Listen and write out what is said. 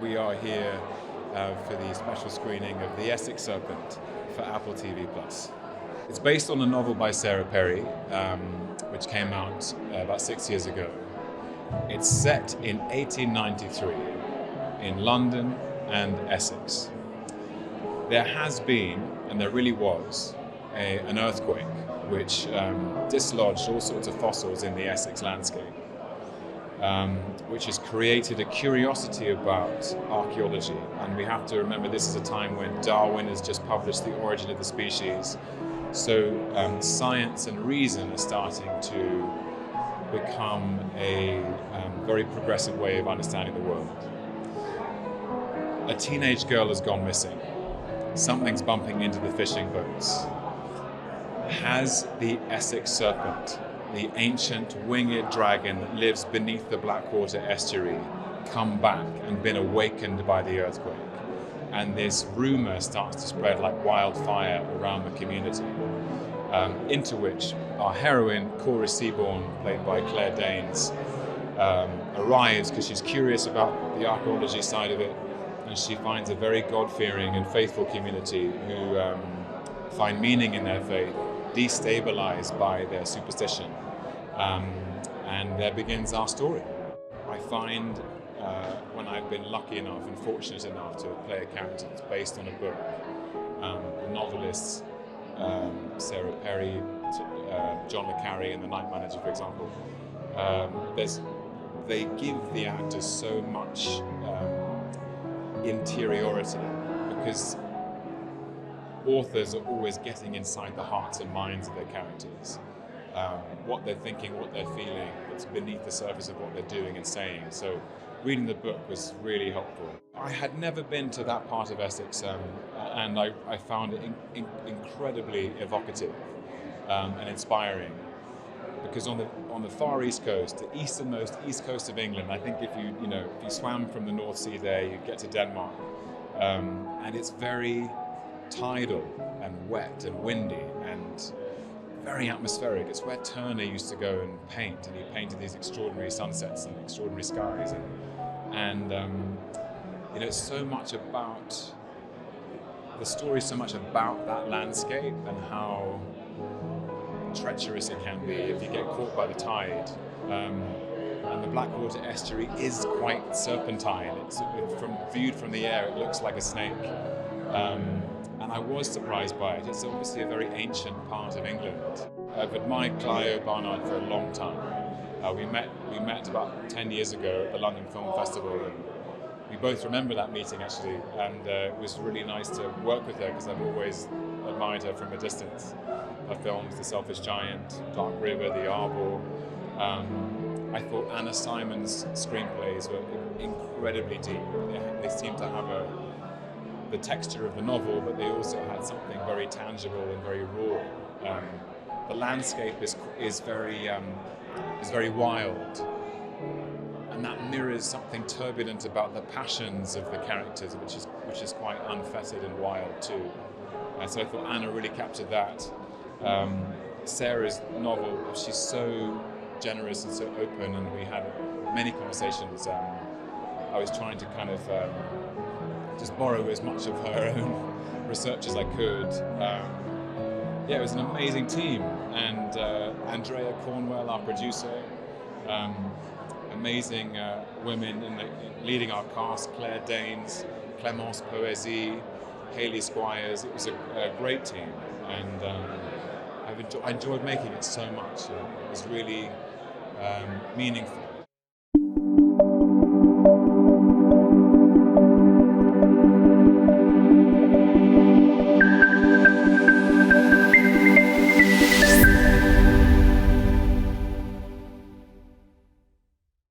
We are here for the special screening of The Essex Serpent for Apple TV+. It's based on a novel by Sarah Perry, which came out about 6 years ago. It's set in 1893 in London and Essex. There has been, and there really was, an earthquake which dislodged all sorts of fossils in the Essex landscape, which has created a curiosity about archaeology. And we have to remember this is a time when Darwin has just published The Origin of the Species. So science and reason are starting to become a very progressive way of understanding the world. A teenage girl has gone missing. Something's bumping into the fishing boats. Has the Essex Serpent, the ancient winged dragon that lives beneath the Blackwater estuary, come back and been awakened by the earthquake? And this rumour starts to spread like wildfire around the community, into which our heroine, Cora Seaborn, played by Claire Danes, arrives because she's curious about the archaeology side of it, and she finds a very God-fearing and faithful community who find meaning in their faith, destabilized by their superstition. And there begins our story. I find when I've been lucky enough and fortunate enough to play a character that's based on a book, the novelists Sarah Perry, John le Carre in The Night Manager, for example, they give the actors so much interiority, because authors are always getting inside the hearts and minds of their characters, what they're thinking, what they're feeling, it's beneath the surface of what they're doing and saying. So reading the book was really helpful. I had never been to that part of Essex, and I found it incredibly evocative and inspiring, because on the far east coast, the easternmost east coast of England, I think if you swam from the North Sea there, you get to Denmark, and it's very tidal and wet and windy and very atmospheric. It's where Turner used to go and paint, and he painted these extraordinary sunsets and extraordinary skies, and it's so much about the story, so much about that landscape and how treacherous it can be if you get caught by the tide. And the Blackwater estuary is quite serpentine. Viewed from the air, it looks like a snake. And I was surprised by it. It's obviously a very ancient part of England. I've admired Clio Barnard for a long time. We met about 10 years ago at the London Film Festival, and we both remember that meeting actually, and it was really nice to work with her because I've always admired her from a distance. Her films, The Selfish Giant, Dark River, The Arbor. I thought Anna Simon's screenplays were incredibly deep. They seemed to have the texture of the novel, but they also had something very tangible and very raw. The landscape is very wild, and that mirrors something turbulent about the passions of the characters, which is quite unfettered and wild too. So I thought Anna really captured that. Sarah's novel, she's so generous and so open, and we had many conversations. I was trying to kind of just borrow as much of her own research as I could. It was an amazing team, and Andrea Cornwell, our producer, amazing women leading our cast, Claire Danes, Clémence Poésy, Hayley Squires. It was a great team, and I enjoyed making it so much. It was really meaningful.